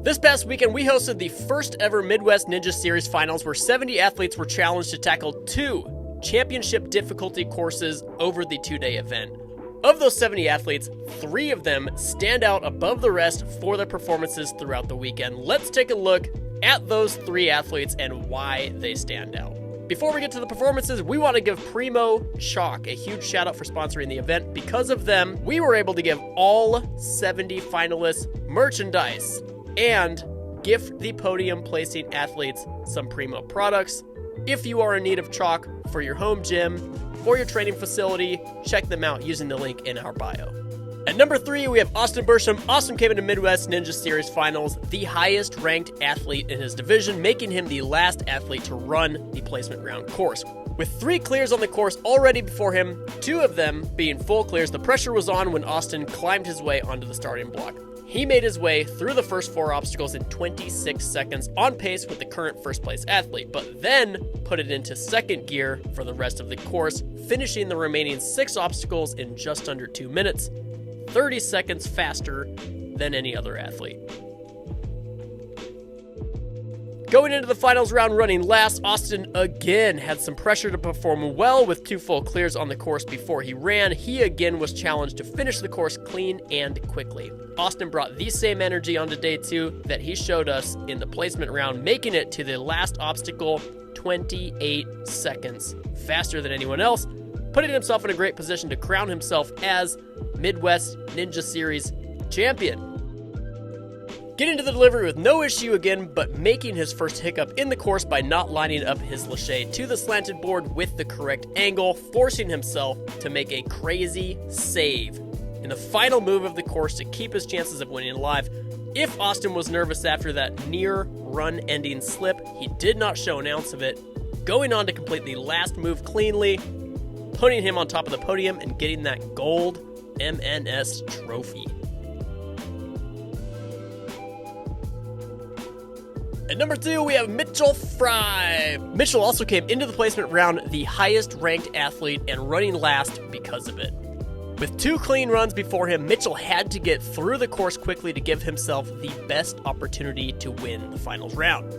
This past weekend, we hosted the first ever Midwest Ninja Series Finals where 70 athletes were challenged to tackle 2 championship difficulty courses over the 2-day event. Of those 70 athletes, 3 of them stand out above the rest for their performances throughout the weekend. Let's take a look at those 3 athletes and why they stand out. Before we get to the performances, we want to give Primo Chalk a huge shout out for sponsoring the event. Because of them, we were able to give all 70 finalists merchandise and gift the podium placing athletes some Primo products. If you are in need of chalk for your home gym or your training facility, check them out using the link in our bio. At number 3, we have Austin Bersham. Austin came into Midwest Ninja Series Finals, the highest ranked athlete in his division, making him the last athlete to run the placement round course. With 3 clears on the course already before him, 2 of them being full clears, the pressure was on when Austin climbed his way onto the starting block. He made his way through the first 4 obstacles in 26 seconds, on pace with the current first place athlete, but then put it into second gear for the rest of the course, finishing the remaining 6 obstacles in just under 2 minutes, 30 seconds faster than any other athlete. Going into the finals round running last, Austin again had some pressure to perform well with 2 full clears on the course before he ran. He again was challenged to finish the course clean and quickly. Austin brought the same energy onto day 2 that he showed us in the placement round, making it to the last obstacle 28 seconds faster than anyone else, putting himself in a great position to crown himself as Midwest Ninja Series champion. Getting to the delivery with no issue again, but making his first hiccup in the course by not lining up his lache to the slanted board with the correct angle, forcing himself to make a crazy save in the final move of the course to keep his chances of winning alive. If Austin was nervous after that near run-ending slip, he did not show an ounce of it, going on to complete the last move cleanly, putting him on top of the podium and getting that gold MNS trophy. At number 2, we have Mitchell Fry. Mitchell also came into the placement round the highest ranked athlete and running last because of it. With 2 clean runs before him, Mitchell had to get through the course quickly to give himself the best opportunity to win the finals round.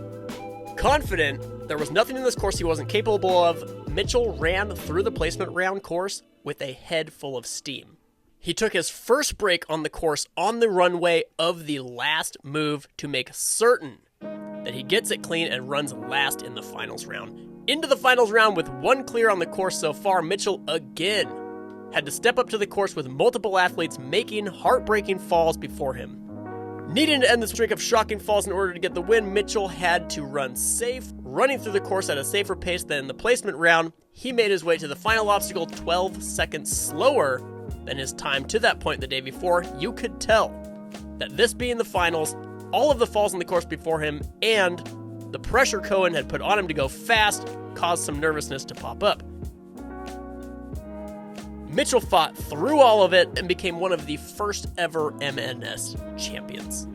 Confident there was nothing in this course he wasn't capable of, Mitchell ran through the placement round course with a head full of steam. He took his first break on the course on the runway of the last move to make certain that he gets it clean and runs last in the finals round. Into the finals round with 1 clear on the course so far, Mitchell again had to step up to the course with multiple athletes making heartbreaking falls before him. Needing to end the streak of shocking falls in order to get the win, Mitchell had to run safe, running through the course at a safer pace than in the placement round. He made his way to the final obstacle 12 seconds slower than his time to that point the day before. You could tell that this being the finals, all of the falls on the course before him and the pressure Cohen had put on him to go fast caused some nervousness to pop up. Mitchell fought through all of it and became one of the first ever MNS champions.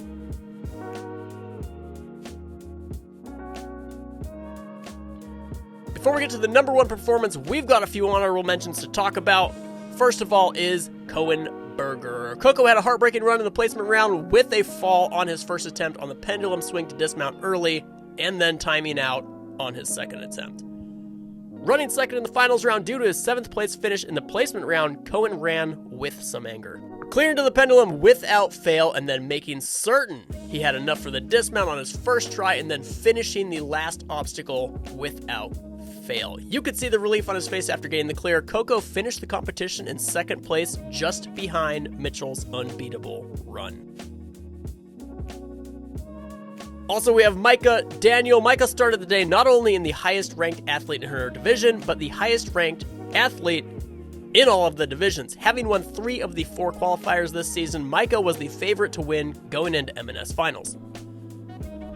Before we get to the number 1 performance, we've got a few honorable mentions to talk about. First of all is Cohen Berger. Coco had a heartbreaking run in the placement round with a fall on his first attempt on the pendulum swing to dismount early and then timing out on his second attempt. Running second in the finals round due to his 7th place finish in the placement round, Cohen ran with some anger. Clearing to the pendulum without fail and then making certain he had enough for the dismount on his first try and then finishing the last obstacle without fail. You could see the relief on his face after getting the clear. Coco finished the competition in 2nd place, just behind Mitchell's unbeatable run. Also, we have Micah Daniel. Micah started the day not only in the highest ranked athlete in her division, but the highest ranked athlete in all of the divisions. Having won 3 of the 4 qualifiers this season, Micah was the favorite to win going into MNS Finals.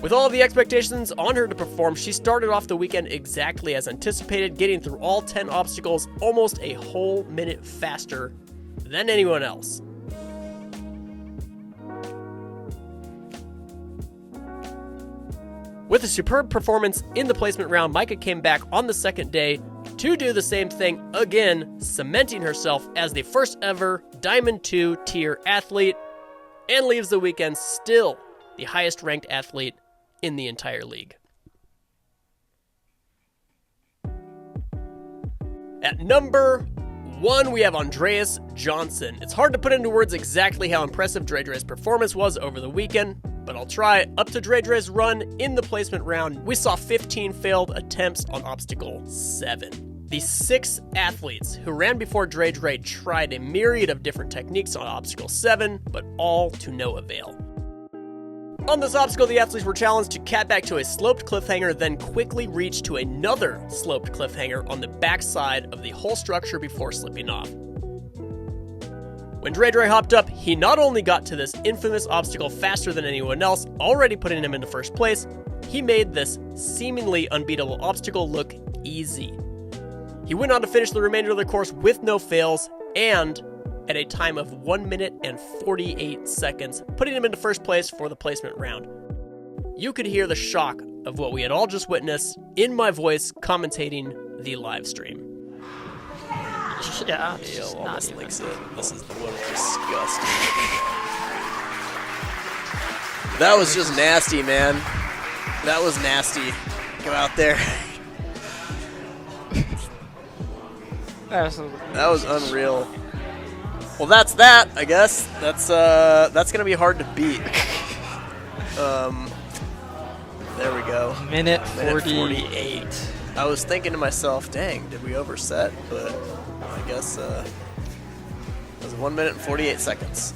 With all of the expectations on her to perform, she started off the weekend exactly as anticipated, getting through all 10 obstacles almost a whole minute faster than anyone else. With a superb performance in the placement round, Micah came back on the 2nd day to do the same thing again, cementing herself as the first ever Diamond 2 tier athlete, and leaves the weekend still the highest ranked athlete in the entire league. At number 1, we have Andreas Johnson. It's hard to put into words exactly how impressive Dre Dre's performance was over the weekend, but I'll try. Up to Dre Dre's run in the placement round, we saw 15 failed attempts on obstacle 7. The 6 athletes who ran before Dre Dre tried a myriad of different techniques on obstacle 7, but all to no avail. On this obstacle, the athletes were challenged to cat back to a sloped cliffhanger, then quickly reach to another sloped cliffhanger on the backside of the whole structure before slipping off. When Dre Dre hopped up, he not only got to this infamous obstacle faster than anyone else, already putting him into first place, he made this seemingly unbeatable obstacle look easy. He went on to finish the remainder of the course with no fails and at a time of 1 minute and 48 seconds, putting him into first place for the placement round. You could hear the shock of what we had all just witnessed in my voice commentating the live stream. Yeah, Ew, almost licks it. This is the one disgusting. That was just nasty, man. That was nasty. Go out there. Absolutely. That was unreal. Well, that's that, I guess. That's gonna be hard to beat. There we go. Minute 48. I was thinking to myself, dang, did we overset? But I guess it was 1 minute and 48 seconds.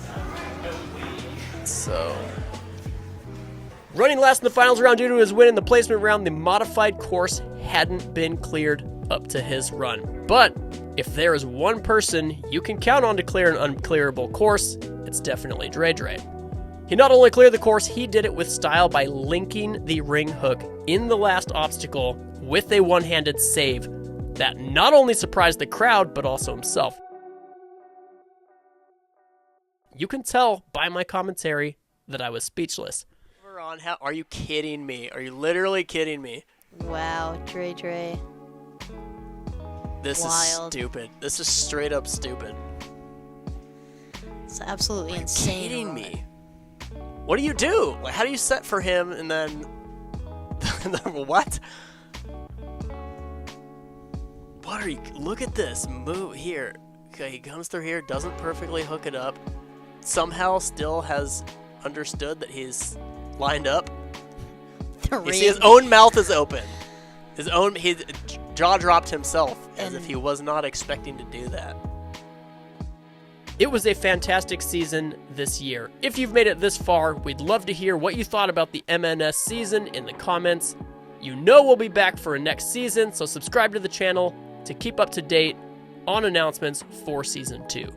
So, running last in the finals round due to his win in the placement round, the modified course hadn't been cleared up to his run. But if there is one person you can count on to clear an unclearable course, it's definitely Dre Dre. He not only cleared the course, he did it with style by linking the ring hook in the last obstacle with a one-handed save that not only surprised the crowd, but also himself. You can tell by my commentary that I was speechless. Are you kidding me? Are you literally kidding me? Wow, Dre Dre. This Wild. is stupid. This is straight up stupid. It's absolutely Are you insane. kidding me? What do you do? Like, how do you set for him and then what? What are you? Look at this move here. Okay, he comes through here, doesn't perfectly hook it up. Somehow still has understood that he's lined up. You see, his own mouth is open. He jaw dropped himself as if he was not expecting to do that. It was a fantastic season this year. If you've made it this far, we'd love to hear what you thought about the MNS season in the comments. You know we'll be back for a next season, so subscribe to the channel to keep up to date on announcements for Season 2.